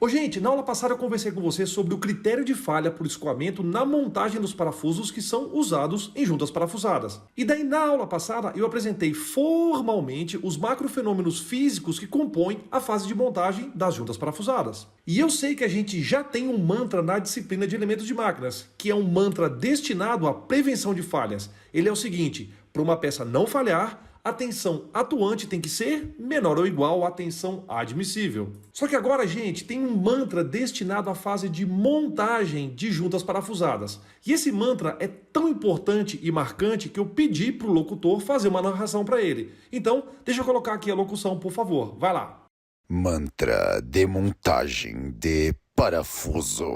Ô gente, na aula passada eu conversei com você sobre o critério de falha por escoamento na montagem dos parafusos que são usados em juntas parafusadas. E daí na aula passada eu apresentei formalmente os macrofenômenos físicos que compõem a fase de montagem das juntas parafusadas. E eu sei que a gente já tem um mantra na disciplina de elementos de máquinas, que é um mantra destinado à prevenção de falhas. Ele é o seguinte: para uma peça não falhar, a tensão atuante tem que ser menor ou igual à tensão admissível. Só que agora, gente, tem um mantra destinado à fase de montagem de juntas parafusadas. E esse mantra é tão importante e marcante que eu pedi para o locutor fazer uma narração para ele. Então, deixa eu colocar aqui a locução, por favor. Vai lá. Mantra de montagem de parafusos.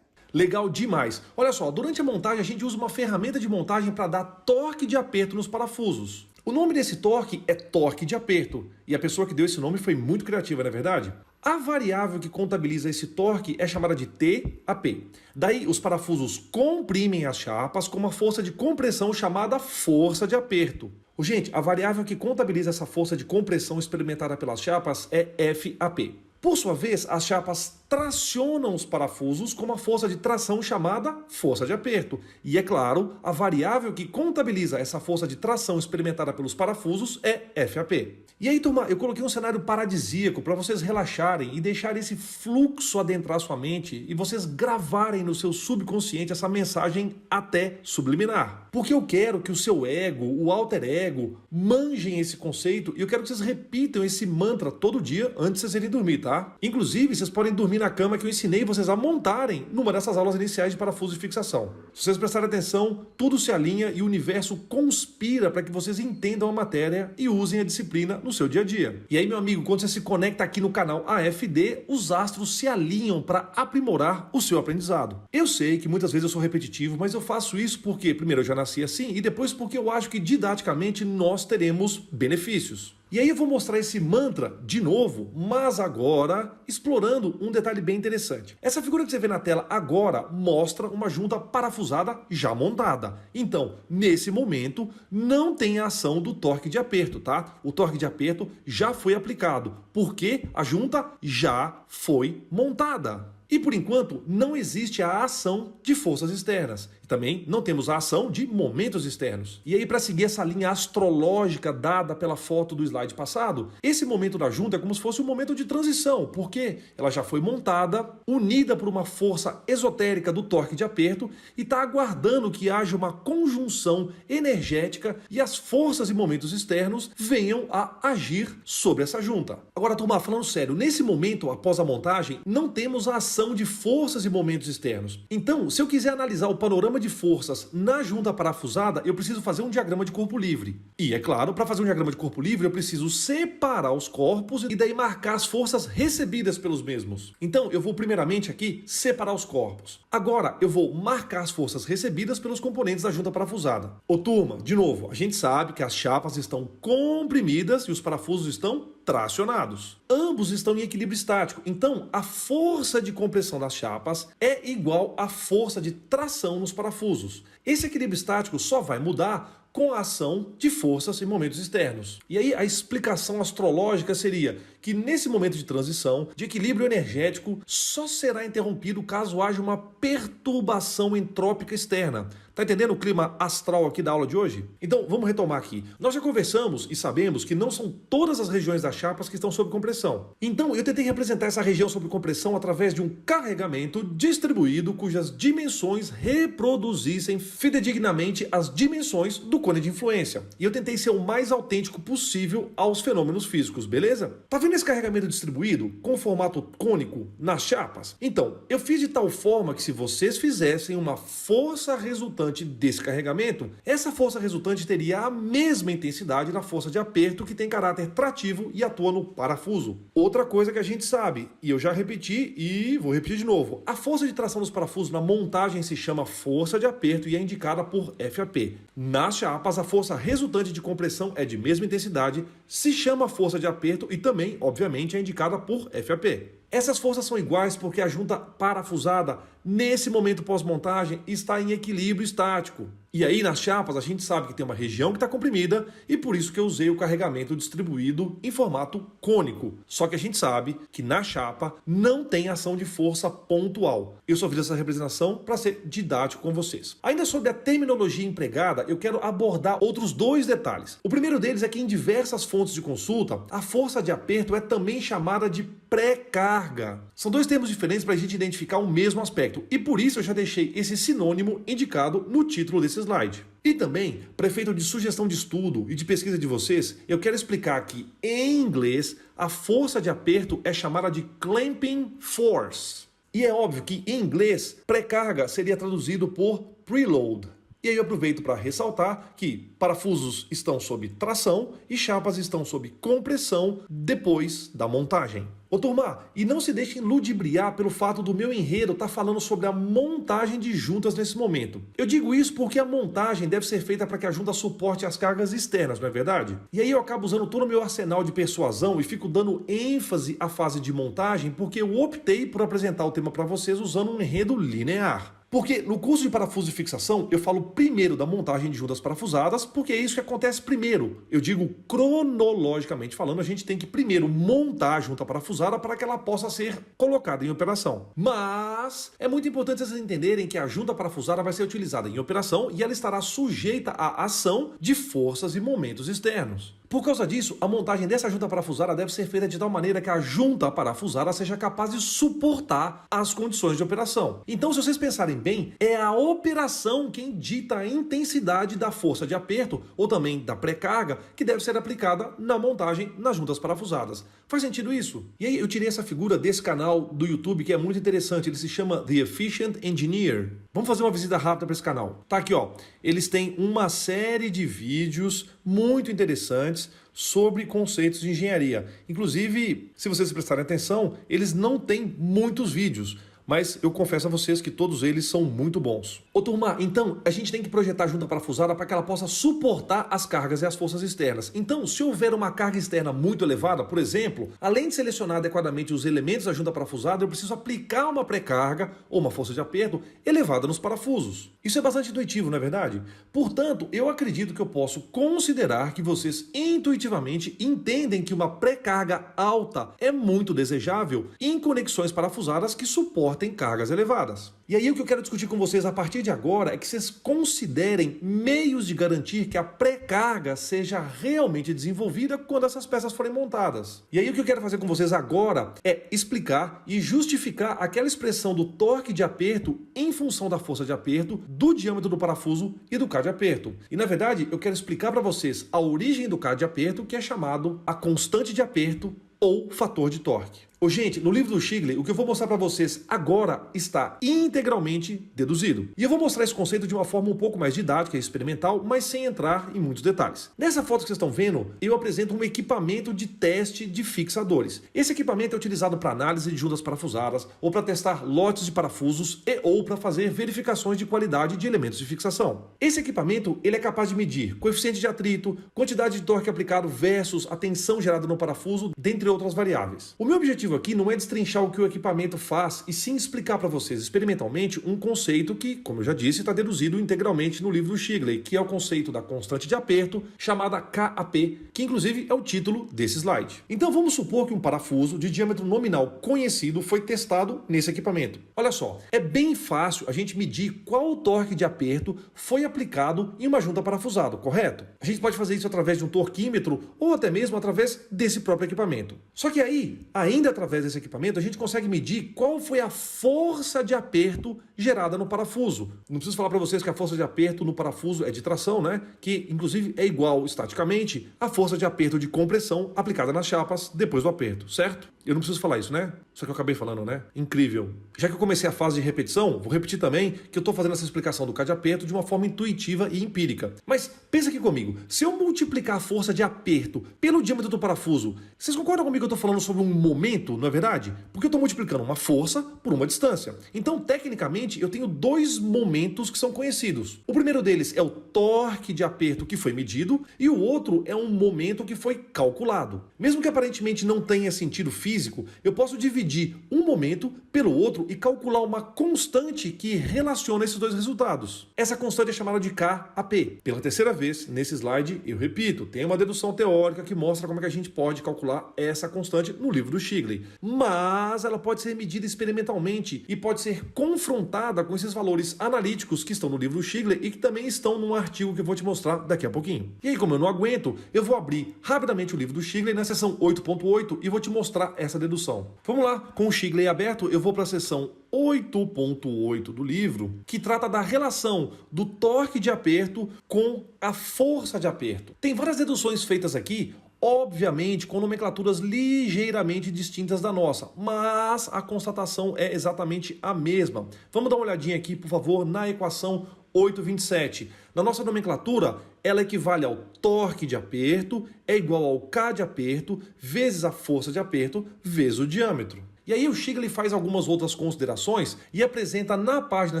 Legal demais. Olha só, durante a montagem a gente usa uma ferramenta de montagem para dar torque de aperto nos parafusos. O nome desse torque é torque de aperto, e a pessoa que deu esse nome foi muito criativa, não é verdade? A variável que contabiliza esse torque é chamada de TAP. Daí os parafusos comprimem as chapas com uma força de compressão chamada força de aperto. Gente, a variável que contabiliza essa força de compressão experimentada pelas chapas é FAP. Por sua vez, as chapas tracionam os parafusos com uma força de tração chamada força de aperto. E é claro, a variável que contabiliza essa força de tração experimentada pelos parafusos é FAP. E aí, turma, eu coloquei um cenário paradisíaco para vocês relaxarem e deixarem esse fluxo adentrar sua mente e vocês gravarem no seu subconsciente essa mensagem até subliminar. Porque eu quero que o seu ego, o alter ego, manjem esse conceito e eu quero que vocês repitam esse mantra todo dia antes de vocês irem dormir, tá? Inclusive, vocês podem dormir na cama que eu ensinei vocês a montarem numa dessas aulas iniciais de parafuso de fixação. Se vocês prestarem atenção, tudo se alinha e o universo conspira para que vocês entendam a matéria e usem a disciplina no seu dia a dia. E aí, meu amigo, quando você se conecta aqui no canal AFD, os astros se alinham para aprimorar o seu aprendizado. Eu sei que muitas vezes eu sou repetitivo, mas eu faço isso porque, primeiro, eu já nasci assim e depois porque eu acho que didaticamente nós teremos benefícios. E aí eu vou mostrar esse mantra de novo, mas agora explorando um detalhe bem interessante. Essa figura que você vê na tela agora mostra uma junta parafusada já montada. Então, nesse momento, não tem a ação do torque de aperto, tá? O torque de aperto já foi aplicado, porque a junta já foi montada. E por enquanto não existe a ação de forças externas. E também não temos a ação de momentos externos. E aí, para seguir essa linha astrológica dada pela foto do slide passado, esse momento da junta é como se fosse um momento de transição, porque ela já foi montada, unida por uma força esotérica do torque de aperto e está aguardando que haja uma conjunção energética e as forças e momentos externos venham a agir sobre essa junta. Agora, turma, falando sério, nesse momento, após a montagem, não temos a ação de forças e momentos externos. Então, se eu quiser analisar o panorama de forças na junta parafusada, eu preciso fazer um diagrama de corpo livre. E, é claro, para fazer um diagrama de corpo livre, eu preciso separar os corpos e daí marcar as forças recebidas pelos mesmos. Então, eu vou primeiramente aqui separar os corpos. Agora, eu vou marcar as forças recebidas pelos componentes da junta parafusada. Ô turma, de novo, a gente sabe que as chapas estão comprimidas e os parafusos estão tracionados. Ambos estão em equilíbrio estático, então a força de compressão das chapas é igual à força de tração nos parafusos. Esse equilíbrio estático só vai mudar com a ação de forças e momentos externos. E aí a explicação astrológica seria que nesse momento de transição, de equilíbrio energético, só será interrompido caso haja uma perturbação entrópica externa. Tá entendendo o clima astral aqui da aula de hoje? Então, vamos retomar aqui. Nós já conversamos e sabemos que não são todas as regiões das chapas que estão sob compressão. Então, eu tentei representar essa região sob compressão através de um carregamento distribuído cujas dimensões reproduzissem fidedignamente as dimensões do cone de influência. E eu tentei ser o mais autêntico possível aos fenômenos físicos, beleza? Tá vendo esse carregamento distribuído com formato cônico nas chapas? Então, eu fiz de tal forma que se vocês fizessem uma força resultante desse carregamento, essa força resultante teria a mesma intensidade da força de aperto que tem caráter trativo e atua no parafuso. Outra coisa que a gente sabe, e eu já repeti e vou repetir de novo, a força de tração dos parafusos na montagem se chama força de aperto e é indicada por FAP. Nas chapas, a força resultante de compressão é de mesma intensidade, se chama força de aperto e também, obviamente, é indicada por FAP. Essas forças são iguais porque a junta parafusada, nesse momento pós-montagem, está em equilíbrio estático. E aí nas chapas a gente sabe que tem uma região que está comprimida e por isso que eu usei o carregamento distribuído em formato cônico. Só que a gente sabe que na chapa não tem ação de força pontual. Eu só fiz essa representação para ser didático com vocês. Ainda sobre a terminologia empregada, eu quero abordar outros dois detalhes. O primeiro deles é que em diversas fontes de consulta, a força de aperto é também chamada de pré-carga. São dois termos diferentes para a gente identificar o mesmo aspecto e por isso eu já deixei esse sinônimo indicado no título desse slide. E também, para efeito de sugestão de estudo e de pesquisa de vocês, eu quero explicar que em inglês a força de aperto é chamada de clamping force. E é óbvio que em inglês pré-carga seria traduzido por preload. E aí eu aproveito para ressaltar que parafusos estão sob tração e chapas estão sob compressão depois da montagem. Ô turma, e não se deixem ludibriar pelo fato do meu enredo estar falando sobre a montagem de juntas nesse momento. Eu digo isso porque a montagem deve ser feita para que a junta suporte as cargas externas, não é verdade? E aí eu acabo usando todo o meu arsenal de persuasão e fico dando ênfase à fase de montagem porque eu optei por apresentar o tema para vocês usando um enredo linear. Porque no curso de parafuso e fixação, eu falo primeiro da montagem de juntas parafusadas, porque é isso que acontece primeiro. Eu digo cronologicamente falando, a gente tem que primeiro montar a junta parafusada para que ela possa ser colocada em operação. Mas é muito importante vocês entenderem que a junta parafusada vai ser utilizada em operação e ela estará sujeita à ação de forças e momentos externos. Por causa disso, a montagem dessa junta parafusada deve ser feita de tal maneira que a junta parafusada seja capaz de suportar as condições de operação. Então, se vocês pensarem bem, é a operação quem dita a intensidade da força de aperto ou também da pré-carga que deve ser aplicada na montagem nas juntas parafusadas. Faz sentido isso? E aí eu tirei essa figura desse canal do YouTube que é muito interessante, ele se chama The Efficient Engineer. Vamos fazer uma visita rápida para esse canal. Tá aqui, ó. Eles têm uma série de vídeos muito interessantes sobre conceitos de engenharia. Inclusive, se vocês prestarem atenção, eles não têm muitos vídeos, mas eu confesso a vocês que todos eles são muito bons. Ô turma, então a gente tem que projetar a junta parafusada para que ela possa suportar as cargas e as forças externas. Então, se houver uma carga externa muito elevada, por exemplo, além de selecionar adequadamente os elementos da junta parafusada, eu preciso aplicar uma pré-carga ou uma força de aperto elevada nos parafusos. Isso é bastante intuitivo, não é verdade? Portanto, eu acredito que eu posso considerar que vocês intuitivamente entendem que uma pré-carga alta é muito desejável em conexões parafusadas que suportam cargas elevadas. E aí o que eu quero discutir com vocês a partir de agora é que vocês considerem meios de garantir que a pré-carga seja realmente desenvolvida quando essas peças forem montadas. E aí o que eu quero fazer com vocês agora é explicar e justificar aquela expressão do torque de aperto em função da força de aperto, do diâmetro do parafuso e do K de aperto. E na verdade eu quero explicar para vocês a origem do K de aperto, que é chamado a constante de aperto ou fator de torque. Ô, gente, no livro do Shigley, o que eu vou mostrar para vocês agora está integralmente deduzido. E eu vou mostrar esse conceito de uma forma um pouco mais didática e experimental, mas sem entrar em muitos detalhes. Nessa foto que vocês estão vendo, eu apresento um equipamento de teste de fixadores. Esse equipamento é utilizado para análise de juntas parafusadas, ou para testar lotes de parafusos e ou para fazer verificações de qualidade de elementos de fixação. Esse equipamento ele é capaz de medir coeficiente de atrito, quantidade de torque aplicado versus a tensão gerada no parafuso, dentre outras variáveis. O meu objetivo aqui não é destrinchar o que o equipamento faz, e sim explicar para vocês experimentalmente um conceito que, como eu já disse, está deduzido integralmente no livro do Shigley, que é o conceito da constante de aperto, chamada KAP, que inclusive é o título desse slide. Então vamos supor que um parafuso de diâmetro nominal conhecido foi testado nesse equipamento. Olha só, é bem fácil a gente medir qual o torque de aperto foi aplicado em uma junta parafusada, correto? A gente pode fazer isso através de um torquímetro ou até mesmo através desse próprio equipamento. Só que aí, ainda através desse equipamento, a gente consegue medir qual foi a força de aperto gerada no parafuso. Não preciso falar para vocês que a força de aperto no parafuso é de tração, né? Que inclusive é igual estaticamente à força de aperto de compressão aplicada nas chapas depois do aperto, certo? Eu não preciso falar isso, né? Só que eu acabei falando, né? Incrível. Já que eu comecei a fase de repetição, vou repetir também que eu estou fazendo essa explicação do K de aperto de uma forma intuitiva e empírica. Mas pensa aqui comigo, se eu multiplicar a força de aperto pelo diâmetro do parafuso, vocês concordam comigo que eu estou falando sobre um momento, não é verdade? Porque eu estou multiplicando uma força por uma distância. Então, tecnicamente, eu tenho dois momentos que são conhecidos. O primeiro deles é o torque de aperto que foi medido e o outro é um momento que foi calculado. Mesmo que aparentemente não tenha sentido físico, físico, eu posso dividir um momento pelo outro e calcular uma constante que relaciona esses dois resultados. Essa constante é chamada de KAP. Pela terceira vez, nesse slide, eu repito, tem uma dedução teórica que mostra como é que a gente pode calcular essa constante no livro do Shigley. Mas ela pode ser medida experimentalmente e pode ser confrontada com esses valores analíticos que estão no livro do Shigley e que também estão num artigo que eu vou te mostrar daqui a pouquinho. E aí, como eu não aguento, eu vou abrir rapidamente o livro do Shigley na seção 8.8 e vou te mostrar essa dedução. Vamos lá, com o Shigley aberto, eu vou para a seção 8.8 do livro, que trata da relação do torque de aperto com a força de aperto. Tem várias deduções feitas aqui, obviamente com nomenclaturas ligeiramente distintas da nossa, mas a constatação é exatamente a mesma. Vamos dar uma olhadinha aqui, por favor, na equação 8,27. Na nossa nomenclatura, ela equivale ao torque de aperto, é igual ao K de aperto, vezes a força de aperto, vezes o diâmetro. E aí o Shigley faz algumas outras considerações e apresenta na página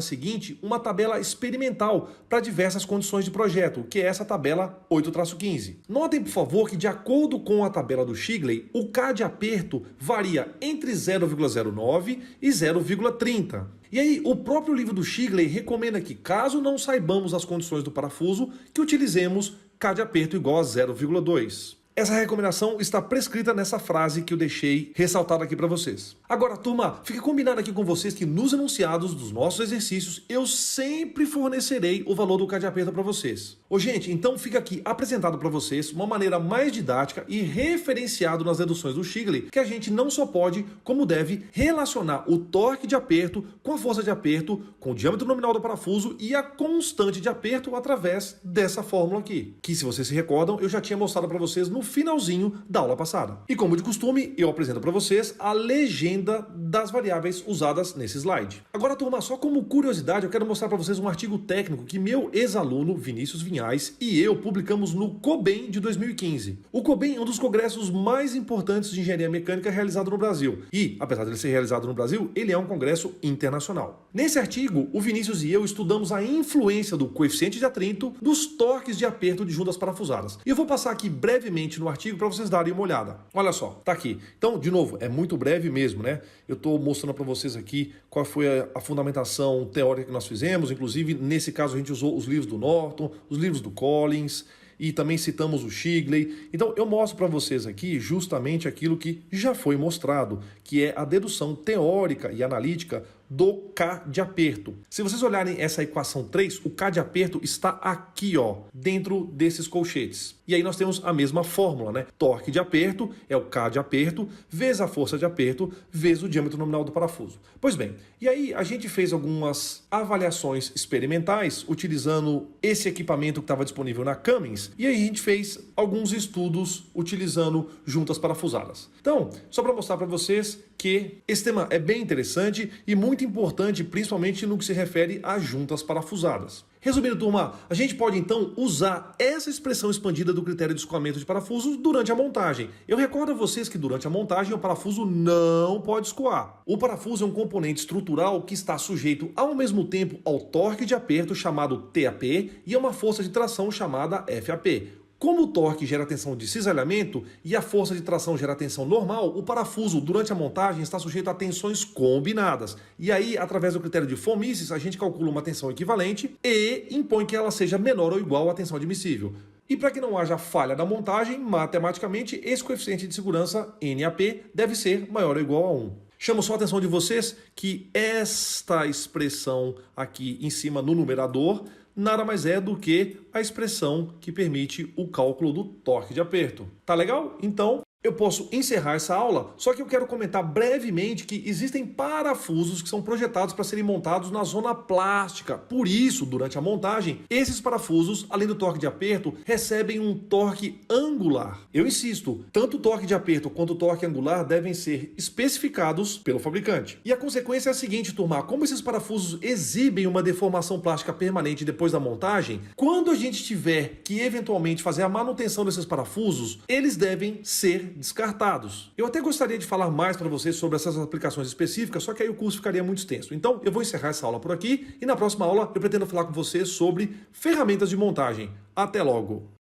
seguinte uma tabela experimental para diversas condições de projeto, que é essa tabela 8-15. Notem, por favor, que de acordo com a tabela do Shigley, o K de aperto varia entre 0,09 e 0,30. E aí, o próprio livro do Shigley recomenda que, caso não saibamos as condições do parafuso, que utilizemos K de aperto igual a 0,2. Essa recomendação está prescrita nessa frase que eu deixei ressaltada aqui para vocês. Agora, turma, fica combinado aqui com vocês que nos enunciados dos nossos exercícios eu sempre fornecerei o valor do K de aperto para vocês. Ô, gente, então fica aqui apresentado para vocês uma maneira mais didática e referenciado nas deduções do Shigley que a gente não só pode, como deve, relacionar o torque de aperto com a força de aperto, com o diâmetro nominal do parafuso e a constante de aperto através dessa fórmula aqui, que, se vocês se recordam, eu já tinha mostrado para vocês no finalzinho da aula passada. E como de costume, eu apresento para vocês a legenda das variáveis usadas nesse slide. Agora, turma, só como curiosidade, eu quero mostrar para vocês um artigo técnico que meu ex-aluno, Vinícius Vinhais, e eu publicamos no COBEM de 2015. O COBEM é um dos congressos mais importantes de engenharia mecânica realizado no Brasil. E, apesar de ele ser realizado no Brasil, ele é um congresso internacional. Nesse artigo, o Vinícius e eu estudamos a influência do coeficiente de atrito dos torques de aperto de juntas parafusadas. E eu vou passar aqui brevemente no artigo para vocês darem uma olhada. Olha só, tá aqui. Então, de novo, é muito breve mesmo, né? Eu estou mostrando para vocês aqui qual foi a fundamentação teórica que nós fizemos. Inclusive, nesse caso, a gente usou os livros do Norton, os livros do Collins e também citamos o Shigley. Então, eu mostro para vocês aqui justamente aquilo que já foi mostrado, que é a dedução teórica e analítica do K de aperto. Se vocês olharem essa equação 3, o K de aperto está aqui, ó, dentro desses colchetes. E aí nós temos a mesma fórmula, né? Torque de aperto é o K de aperto, vezes a força de aperto, vezes o diâmetro nominal do parafuso. Pois bem, e aí a gente fez algumas avaliações experimentais utilizando esse equipamento que estava disponível na Cummins, e aí a gente fez alguns estudos utilizando juntas parafusadas. Então, só para mostrar para vocês que esse tema é bem interessante e muito importante, principalmente no que se refere a juntas parafusadas. Resumindo, turma, a gente pode então usar essa expressão expandida do critério de escoamento de parafusos durante a montagem. Eu recordo a vocês que durante a montagem o parafuso não pode escoar. O parafuso é um componente estrutural que está sujeito ao mesmo tempo ao torque de aperto chamado TAP e a uma força de tração chamada FAP. Como o torque gera tensão de cisalhamento e a força de tração gera tensão normal, o parafuso, durante a montagem, está sujeito a tensões combinadas. E aí, através do critério de von Mises, a gente calcula uma tensão equivalente e impõe que ela seja menor ou igual à tensão admissível. E para que não haja falha na montagem, matematicamente, esse coeficiente de segurança, NAP, deve ser maior ou igual a 1. Chamo só a atenção de vocês que esta expressão aqui em cima no numerador nada mais é do que a expressão que permite o cálculo do torque de aperto. Tá legal? Então, eu posso encerrar essa aula, só que eu quero comentar brevemente que existem parafusos que são projetados para serem montados na zona plástica. Por isso, durante a montagem, esses parafusos, além do torque de aperto, recebem um torque angular. Eu insisto, tanto o torque de aperto quanto o torque angular devem ser especificados pelo fabricante. E a consequência é a seguinte, turma, como esses parafusos exibem uma deformação plástica permanente depois da montagem, quando a gente tiver que eventualmente fazer a manutenção desses parafusos, eles devem ser descartados. Eu até gostaria de falar mais para vocês sobre essas aplicações específicas, só que aí o curso ficaria muito extenso. Então, eu vou encerrar essa aula por aqui e na próxima aula eu pretendo falar com vocês sobre ferramentas de montagem. Até logo!